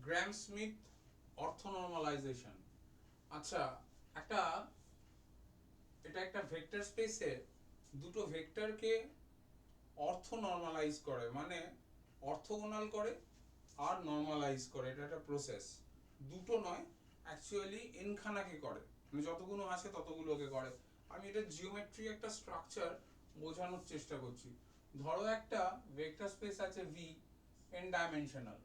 গ্র্যাম Smith অর্থ normalisation. আচ্ছা, একটা এটা একটা ভেক্টর স্পেসে দুটো ভেক্টরকে অর্থ নরমালাইজ করে, মানে অর্থগোনাল করে আর নরমালাইজ করে। এটা একটা প্রসেস, দুটো নয়, অ্যাকচুয়ালি এনখানাকে করে, মানে যতগুলো আছে ততগুলোকে করে। আমি এটা জিওমেট্রি একটা স্ট্রাকচার বোঝানোর চেষ্টা করছি। ধরো একটা ভেক্টর স্পেস আছে ভি, এন ডাইমেনশনাল।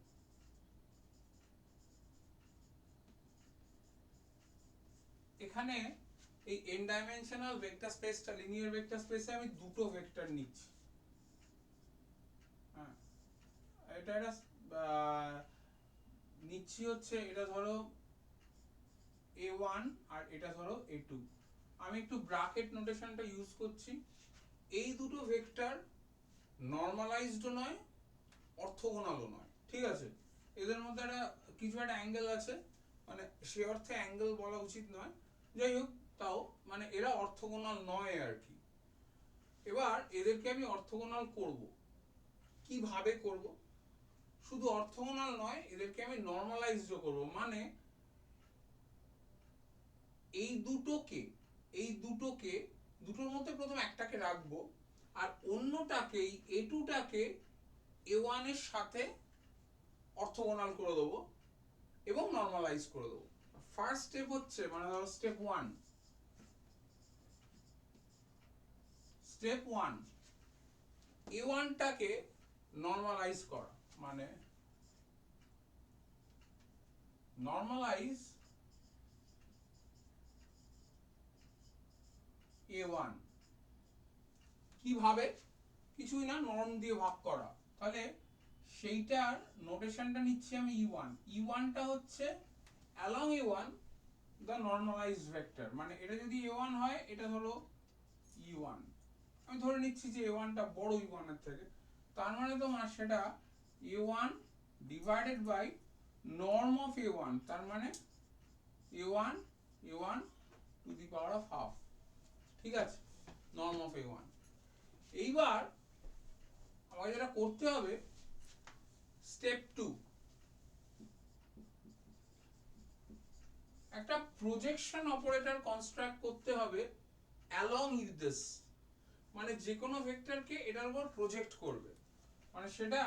এখানে এই এন ডাইমেনশনাল ভেক্টর স্পেসটা, লিনিয়ার ভেক্টর স্পেসে আমি দুটো ভেক্টর নিচ্ছি। হ্যাঁ, এটা একটা নিচ্ছি হচ্ছে, এটা ধরো a1 আর এটা ধরো a2। আমি একটু ব্র্যাকেট নোটেশনটা ইউজ করছি। এই দুটো ভেক্টর নরমালাইজড নয়, অর্থগোনালও নয়, ঠিক আছে? এদের মধ্যে একটা কিছু একটা অ্যাঙ্গেল আছে, মানে সে অর্থে অ্যাঙ্গেল বলা উচিত নয়, যাই হোক, তাও মানে এরা অর্থগোনাল নয় আর কি। এবার এদেরকে আমি অর্থগোনাল করব, কিভাবে করব? শুধু অর্থগোনাল নয়, এদেরকে আমি নরমালাইজড করব, মানে এই দুটোকে এই দুটোকে দুটোর মধ্যে প্রথম একটাকে রাখবো, আর অন্যটাকে এ2টাকে এ1 এর সাথে অর্থগোনাল করে দেবো এবং নরমালাইজ করে দেবো। ফার্স্ট স্টেপ হচ্ছে, মানে ধরো স্টেপ ওয়ান এ1টাকে নরমালাইজ করা, মানে নরমালাইজ a1। কিভাবে? কিছুই না, নর্ম দিয়ে ভাগ করা। তাহলে সেইটার নোটেশনটা নিচ্ছি আমি e1। e1টা হচ্ছে along a1 the normalized vector, মানে এটা যদি a1 হয়, এটা হলো e1। আমি ধরে নিচ্ছি যে a1টা বড় e1 এর থেকে, তার মানে তোমার সেটা a1 divided by norm of a1, তার মানে a1 a1 to the power of half, ঠিক আছে? Norm of a1। এইবার আমাকে যেটা করতে হবে, স্টেপ 2, একটা প্রজেকশন অপারেটর কনস্ট্রাক্ট করতে হবে অ্যালং উইথ দিস, মানে যে কোনো ভেক্টরকে এটার উপর প্রজেক্ট করবে। মানে সেটা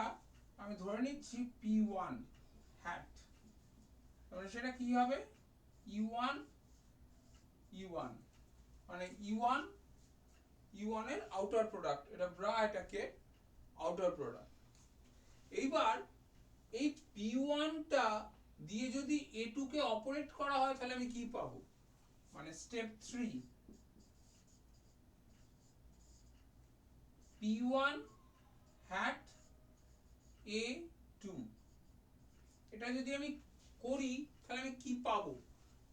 আমি ধরে নিচ্ছি p1 হ্যাট, মানে সেটা কি হবে? e1 e1, মানে e1 e1 এর আউটার প্রোডাক্ট, এটা ব্রা, এটাকে আউটার প্রোডাক্ট। এইবার এই p1টা দিয়ে যদি a2 কে অপারেট করা হয়, তাহলে আমি কি পাবো? মানে স্টেপ 3, p1 hat a2, এটা যদি আমি করি তাহলে আমি কি পাবো?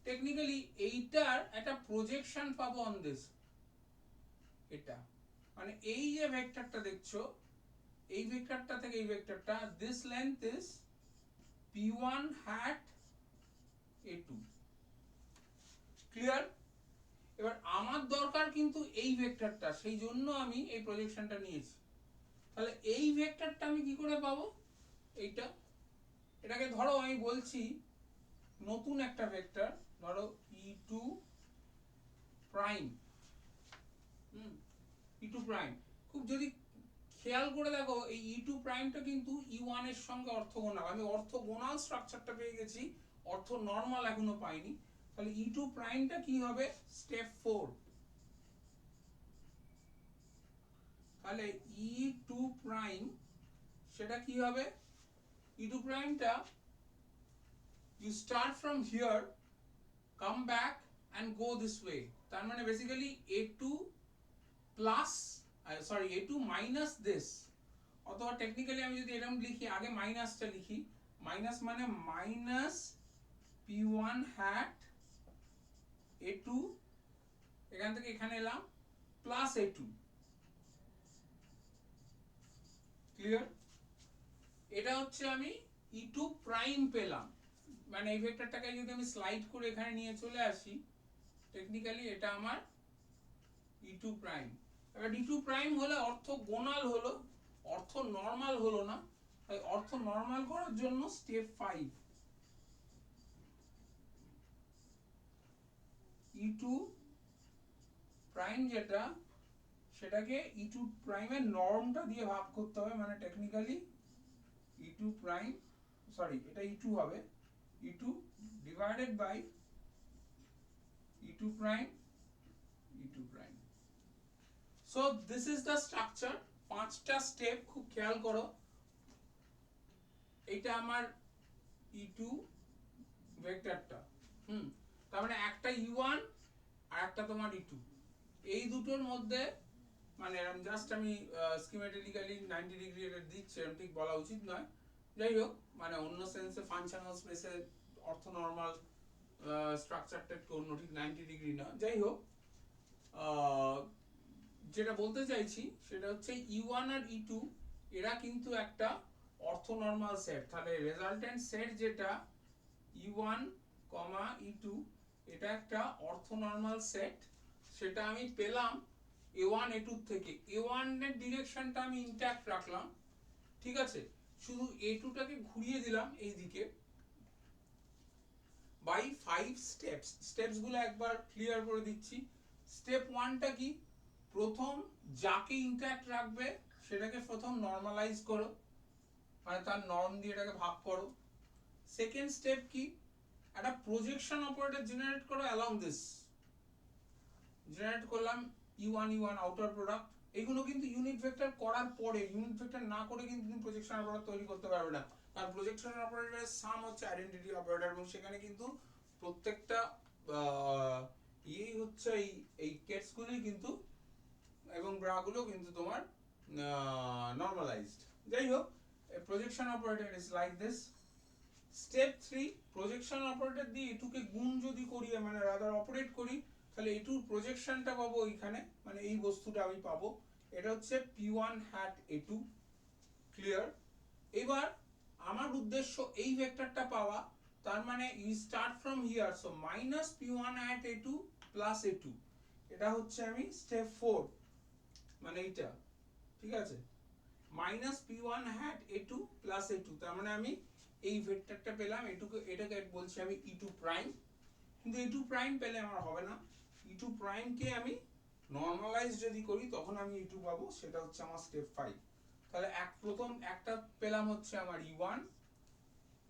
টেকনিক্যালি এইটার একটা প্রজেকশন পাবো অন দিস, এটা মানে এই যে ভেক্টরটা দেখছো, এই ভেক্টরটা থেকে এই ভেক্টরটা, this length is p1 hat a2। Clear? এবার আমার দরকার কিন্তু এই ভেক্টরটা, সেই জন্য আমি এই প্রজেকশনটা নিয়েছি। তাহলে এই ভেক্টরটা আমি কি করে পাবো? এইটা, এটাকে ধরো আমি বলছি নতুন একটা ভেক্টর, ধরো e2 প্রাইম। e2 প্রাইম, খুব যদি খেয়াল করে দেখো, এই e2 প্রাইমটা কিন্তু e1 এর সঙ্গে অর্থগোনাল। আমি অর্থগোনাল স্ট্রাকচারটা পেয়ে গেছি, অর্থ নরমাল এখনো পাইনি। তাহলে e2 প্রাইমটা কি হবে? স্টেপ 4। তাহলে e2 প্রাইম সেটা কি হবে? e2 প্রাইমটা, you start from here, come back and go this way, তার মানে basically a2 plus, sorry a2 minus this, অথবা টেকনিক্যালি আমি যদি এরকম লিখি, আগে মাইনাসটা লিখি, মাইনাস মানে মাইনাস p1 hat a2, এখান থেকে এখানে এলাম, প্লাস a2। ক্লিয়ার? এটা হচ্ছে আমি e2 প্রাইম পেলাম। মানে এই ভেক্টরটাকে যদি আমি স্লাইড করে এখানে নিয়ে চলে আসি, টেকনিক্যালি এটা আমার e2 প্রাইম। এবার e2 প্রাইম হলে অর্থগোনাল হলো, অর্থ নরমাল হলো না। তাই অর্থ নরমাল করার জন্য স্টেপ 5, E2 প্রাইম যেটা সেটাকে E2 প্রাইমের নর্মটা দিয়ে ভাগ করতে হবে, মানে টেকনিক্যালি E2 প্রাইম, সরি এটা E2 হবে, E2 divided by E2 prime, E2 prime. So this is the structure, 5টা স্টেপ, খুব খেয়াল করো। এটা আমার E2 ভেক্টরটা, তার মানে একটা E1 আর একটা তোমার E2, এই দুটোর মধ্যে মানে এরকম জাস্ট আমি স্কিমেটিক্যালি 90 ডিগ্রি এটা দিচ্ছি, এরকম ঠিক বলা উচিত নয়, যাই হোক মানে অন্য সেন্সে ফাংশনাল স্পেসে অর্থ নরমাল স্ট্রাকচারটা একটু অন্য, ঠিক 90 ডিগ্রি না, যাই হোক যেটা বলতে চাইছি সেটা হচ্ছে E1 আর E2 এরা কিন্তু একটা অর্থ নরমাল সেট, তাহলে রেজাল্টেন্ট সেট যেটা E1, E2 এটা একটা অর্থ নরমাল সেট, সেটা আমি পেলাম A1 A2 থেকে। A1 এর ডিরেকশনটা আমি ইনট্যাক্ট রাখলাম, ঠিক আছে, শুধু A2 টাকে ঘুরিয়ে দিলাম এই দিকে বাই 5 স্টেপস। স্টেপস গুলো একবার ক্লিয়ার করে দিচ্ছি। স্টেপ 1 টা কি, প্রথম যাকে ইনট্যাক্ট রাখবে সেটাকে প্রথম নরমালাইজ করো, মানে তার নর্ম দিয়ে এটাকে ভাগ করো। সেকেন্ড স্টেপ কি, একটা প্রজেকশন অপারেটর জেনারেট করো অ্যালং দিস, জেনারেট করলাম E1 E1 আউটার প্রোডাক্ট। এগুলো কিন্তু ইউনিট ভেক্টর করার পরে, ইউনিট ভেক্টর না করে কিন্তু তুমি প্রজেকশন অপারেটর তৈরি করতে পারবে না, কারণ প্রজেকশন অপারেটরের সাম হচ্ছে আইডেন্টিটি অপারেটর, এবং সেখানে কিন্তু প্রত্যেকটা হচ্ছে এই কেটসগুলোই কিন্তু এবং ব্রাগুলো কিন্তু তোমার নরমালাইজড। যাই হোক, projection operator is like this. Step 3, projection operator দিয়ে এটুকে গুণ যদি করি, মানে রাদার অপারেট করি, তাহলে এটুর প্রজেকশনটা পাবো এখানে, মানে এই বস্তুটা আমি পাবো, এটা হচ্ছে P1 hat A2, ক্লিয়ার। এবার আমার উদ্দেশ্য এই ভেক্টরটা পাওয়া, তার মানে you start from here, so minus P1 hat A2 plus A2, এটা হচ্ছে আমি স্টেপ 4, মানে এইটা, ঠিক আছে, minus P1 hat A2 plus A2, তার মানে আমি এই ভেক্টরটা পেলাম, এটাকে বলছি আমি E2 প্রাইম। কিন্তু E2 প্রাইম পেলে আমার হবে না, E2 প্রাইম কে আমি নরমালাইজ যদি করি তখন আমি E2 পাবো, সেটা হচ্ছে আমার স্টেপ 5। তাহলে প্রথম একটা পেলাম হচ্ছে আমার E1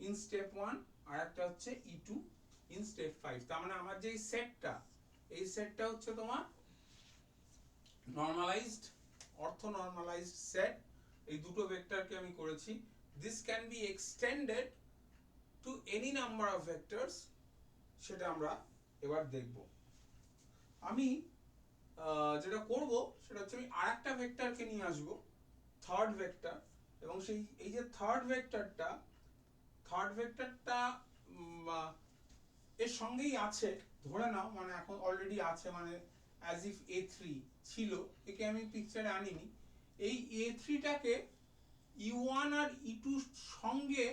ইন স্টেপ 1, আর একটা হচ্ছে E2 ইন স্টেপ 5। তার মানে আমার যে সেটটা, এই সেটটা হচ্ছে তোমার নরমালাইজড, অর্থ নরমালাইজড সেট, এই দুটো ভেক্টরকে আমি করেছি। This can be extended to any number of vectors, সেটা আমরা এবার দেখব। আমি যেটা করব সেটা হচ্ছে আমি আরেকটা ভেক্টরকে নিয়ে আসব, থার্ড ভেক্টর, এবং সেই এই যে থার্ড ভেক্টরটা এর সঙ্গেই আছে, ধরে নাও, মানে এখন অলরেডি আছে, মানে অ্যাজ ইফ A3 ছিল, একে আমি পিকচারে আনিনি, এই A3 টাকে E1 আর E2 সঙ্গে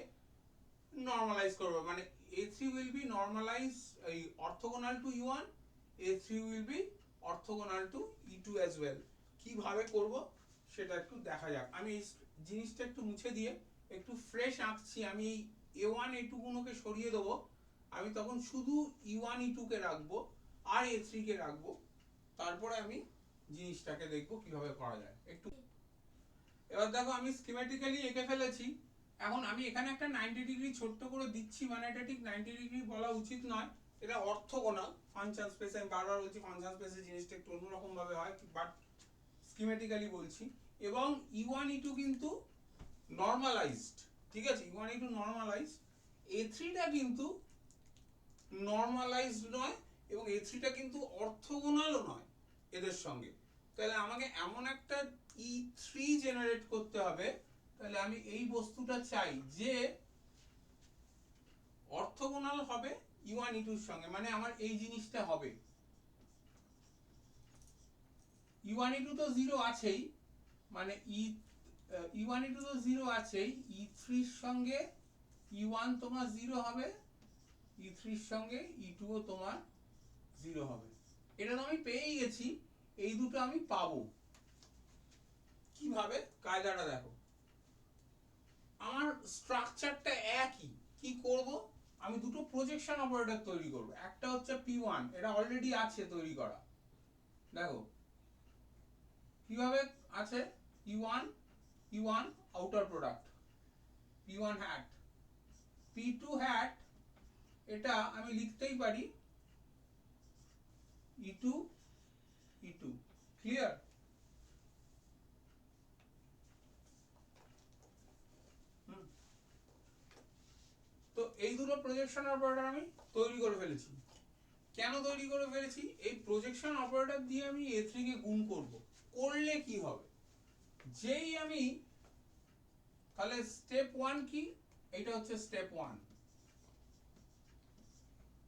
নরমালাইজ করব, মানে A3 will be normalized এই orthogonal to E1, A3 will be orthogonal to E2 as well। কিভাবে করব সেটা একটু দেখা যাক। আমি এই জিনিসটা একটু মুছে দিয়ে একটু ফ্রেশ আঁকছি, আমি এই A1 A2 গুলোকে সরিয়ে দেবো, আমি তখন শুধু E1 E2 কে রাখবো আর A3 কে রাখবো, তারপরে আমি জিনিসটাকে দেখবো কিভাবে করা যায়। একটু এবার দেখো আমি স্কিমেটিক্যালি এঁকে ফেলেছি, এখন আমি এখানে একটা 90 ডিগ্রি ছোট্ট করে দিচ্ছি, মানে এটা ঠিক 90 ডিগ্রি বলা উচিত নয়, এটা অর্থোগোনাল ফাংশন স্পেস, আমি বারবার বলছি ফাংশন স্পেসে জিনিসটা একটু অন্যরকম ভাবে হয়, বাট স্কিমেটিক্যালি বলছি। এবং E1 E2 কিন্তু নরমালাইজড, ঠিক আছে, E1 E2 নরমালাইজড, A3 টা কিন্তু নরমালাইজড নয়, এবং A3 টা কিন্তু অর্থোগোনালও নয় এদের সঙ্গে। তাহলে আমাকে এমন একটা E3 জেনারেট করতে হবে, তাহলে আমি এই বস্তুটা চাই যে অর্থোগোনাল হবে E1 E2 এর সঙ্গে, মানে আমার এই জিনিসটা হবে। E1 E2 তো 0 আছেই, মানে E1 E2 তো 0 আছেই, E3 এর সঙ্গে E1 তোমার 0 হবে, E3 এর সঙ্গে E2 ও তোমার 0 হবে। এটা তো আমি পেয়েই গেছি, এই দুটো আমি পাবো কিভাবে, কায়দাটা দেখো। আমার স্ট্রাকচারটা একই, কি করব, আমি দুটো প্রজেকশন অপারেটর তৈরি করব। একটা হচ্ছে P1, এটা অলরেডি আছে তৈরি করা। দেখো কিভাবে আছে, E1 outer product, P1 hat, P2 hat, এটা আমি লিখতেই পারি E2 ক্লিয়ার? তো এই দুটো প্রজেকশন অপারেটর আমি তৈরি করে ফেলেছি। কেন তৈরি করে ফেলেছি? এই প্রজেকশন অপারেটর দিয়ে আমি A3 কে গুণ করব। করলে কি হবে, যেই আমি, তাহলে স্টেপ 1 কি, এটা হচ্ছে স্টেপ 1।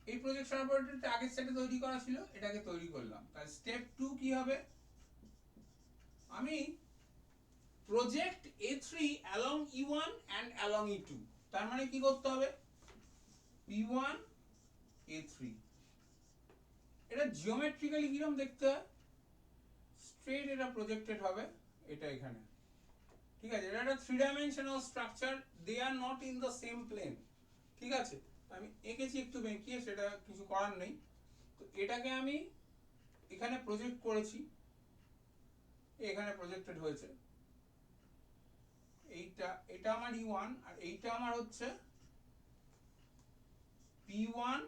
এই প্রজেকশন অপারেটরটা আগের সেটে তৈরি করা ছিল, এটাকে তৈরি করলাম। তাহলে স্টেপ 2 কি হবে, আমি project A3 along E1 and along E2। তার মানে কি করতে হবে, P1 A3, এটা জিওমেট্রিক্যালি কিরকম দেখতে হয়, স্ট্রেট এটা প্রজেক্টেড হবে, এটা এখানে, ঠিক আছে? এটা একটা 3 dimensional structure, they are not in the same plane, ঠিক আছে? আমি এঁকেছি একটু বেঁকিয়ে, সেটা কিছু করার নেই। তো এটাকে আমি এখানে প্রজেক্ট করেছি, এখানে প্রজেক্টেড হয়েছে, এটা আমার E1 আর এইটা আমার হচ্ছে P1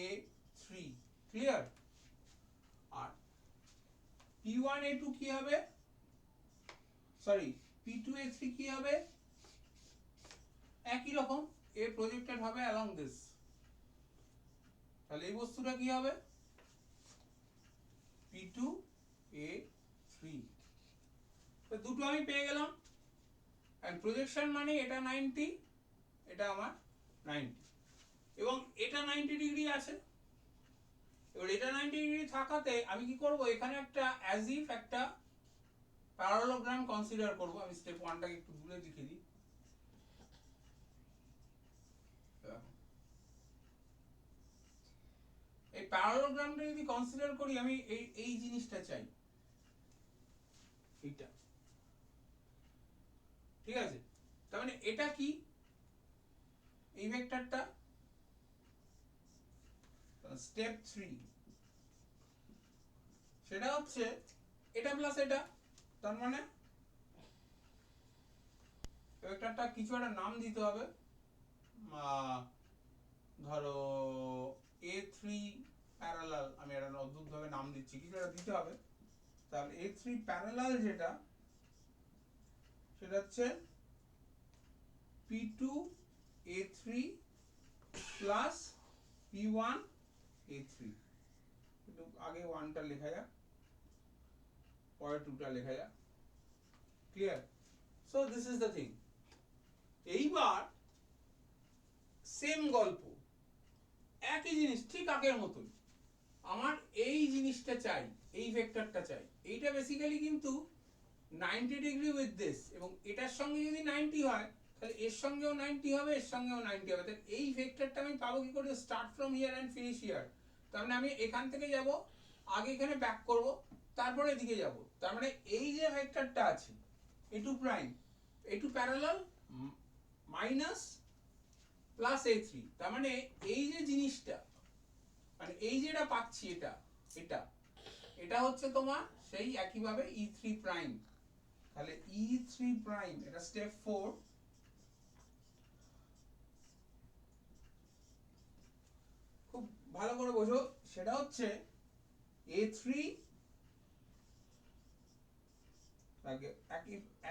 A3, ক্লিয়ার? আর P1 A2 কি হবে, সরি P2 A3 কি হবে, একই রকম, এ প্রজেক্টেড হবে along this। তাহলে এই বস্তুটা কি হবে, P2 A3। তো দুটো আমি পেয়ে গেলাম। এন্ড প্রজেকশন মানে এটা 90, এটা আমার 90, এবং এটা 90 ডিগ্রি আছে। এবার এটা 90 ডিগ্রি থাকাতে আমি কি করব, এখানে একটা অ্যাজ ইফ একটা প্যারালোগ্রাম কনসিডার করব। আমি স্টেপ 1টাকে একটু দূরে লিখে দিই। এই প্যারালোগ্রামটা যদি কনসিডার করি, আমি এই জিনিসটা চাই, এইটা, ঠিক আছে? তার মানে এটা কি, এই ভেক্টরটা, স্টেপ 3 সেটা হচ্ছে এটা প্লাস এটা। তার মানে ভেক্টরটা কিছু একটা নাম দিতে হবে, ধরো A3 প্যারালাল, আমি একটা অদ্ভুত ভাবে নাম দিচ্ছি, কিছু একটা দিতে হবে। তাহলে A3 প্যারালাল যেটা, সেটা হচ্ছে P2 A3 plus P1 A3। কিন্তু আগে 1টা লেখা যাক, পরে 2টা লেখা যাক, clear? So this is the thing. এইবার সেম গল্প, একই জিনিস, ঠিক আগের মতন। আমার এই জিনিসটা চাই, এই ভেক্টরটা চাই। এইটা বেসিক্যালি কিন্তু 90 ডিগ্রি উইথ দিস, এবং এটার সঙ্গে যদি 90 হয়, তাহলে এর সঙ্গেও 90 হবে, এর সঙ্গেও 90 হবে। তাহলে এই ভেক্টরটা আমি পাবো কি করে, start from here and finish here. তার মানে আমি এখান থেকে যাব, আগে এখানে ব্যাক করব, তারপরে এদিকে যাব। তার মানে এই যে ভেক্টরটা আছে A2 prime, A2 parallel minus plus A3, তার মানে এই যে জিনিসটা, মানে এই যেটা পাচ্ছি, এটা এটা এটা হচ্ছে তোমার সেই একইভাবে E3 প্রাইম। তাহলে E3 প্রাইম, এটা স্টেপ 4। খুব ভালো করে বোঝো, সেটা হচ্ছে A3, আগে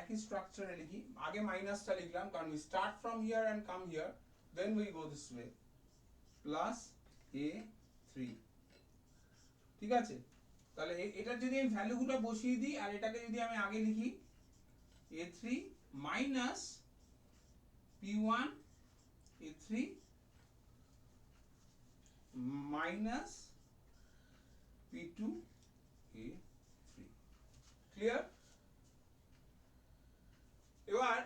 একই স্ট্রাকচারে লিখি, আগে মাইনাসটা লিখলাম কারণ we start from here and come here, then we go this way, plus A3, ঠিক আছে? তাহলে এটা যদি আমি ভ্যালুগুলো বসিয়ে দিই, আর এটাকে যদি আমি আগে লিখি A3 minus P1 A3 minus P2 A3, clear? এবার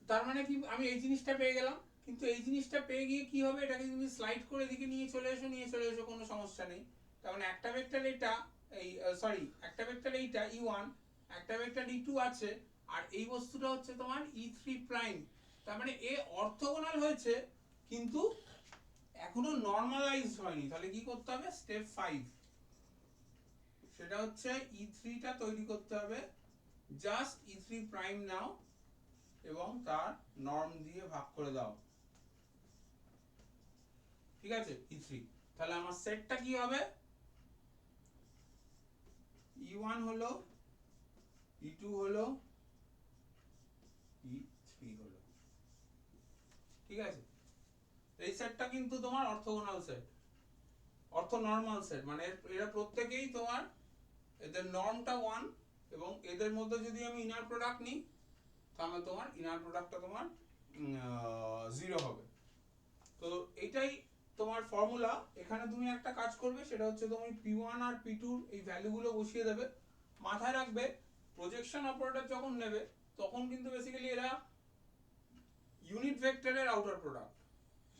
তার মানে কি, আমি এই জিনিসটা পেয়ে গেলাম, কিন্তু এই জিনিসটা পেয়ে গিয়ে কি হবে, এটাকে যদি স্লাইড করে দিকে নিয়ে চলে এসো, কোনো সমস্যা নেই। তার মানে একটা ভেক্টর এটা, এই সরি, একটা ভেক্টর এইটা E1, একটা ভেক্টর E2 আছে, আর এই বস্তুটা হচ্ছে তোমার E3 প্রাইম। তার মানে এ অর্থোগোনাল হয়েছে কিন্তু এখনো নর্মালাইজ হয়নি, তাহলে কি করতে হবে? স্টেপ 5, সেটা হচ্ছে E3 টা তৈরি করতে হবে। জাস্ট E3 প্রাইম নাও এবং তার নর্ম দিয়ে ভাগ করে দাও, ঠিক আছে? E3, তাহলে আমার সেটটা কি হবে? E1 হলো, E2 হলো, E3 হলো, ঠিক আছে? এই সেটটা কিন্তু তোমার অর্থোগোনাল সেট, অর্থোনর্মাল সেট, মানে এরা প্রত্যেকেই তোমার, এদের নর্মটা 1 এবং এদের মধ্যে যদি আমি ইনার প্রোডাক্ট নিই তাহলে তোমার ইনার প্রোডাক্টটা তোমার 0 হবে। তো এইটাই তোমার ফর্মুলা। এখানে তুমি একটা কাজ করবে, সেটা হচ্ছে তুমি P1 আর P2 এই ভ্যালুগুলো বসিয়ে দেবে। মাথায় রাখবে প্রজেকশন অপারেটর যখন নেবে তখন কিন্তু বেসিক্যালি এরা ইউনিট ভেক্টরের আউটার প্রোডাক্ট।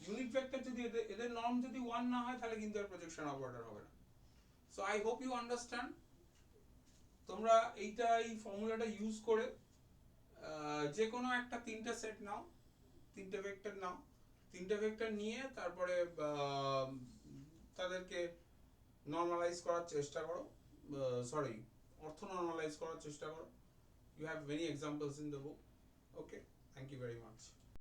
ইউনিট ভেক্টর যদি এদের নর্ম যদি 1 না হয় তাহলে কিন্তু এর প্রজেকশন অপারেটর হবে না। So I hope you understand. তোমরা এই ফর্মুলাটা ইউজ করে যে কোনো একটা তিনটে সেট নাও, তিনটে ভেক্টর নাও, তিনটে ভেক্টর নিয়ে তারপরে তাদেরকে নর্মালাইজ করার চেষ্টা করো, সরি, অর্থ নর্মালাইজ করার চেষ্টা করো। You have many examples in the book. Okay, thank you very much.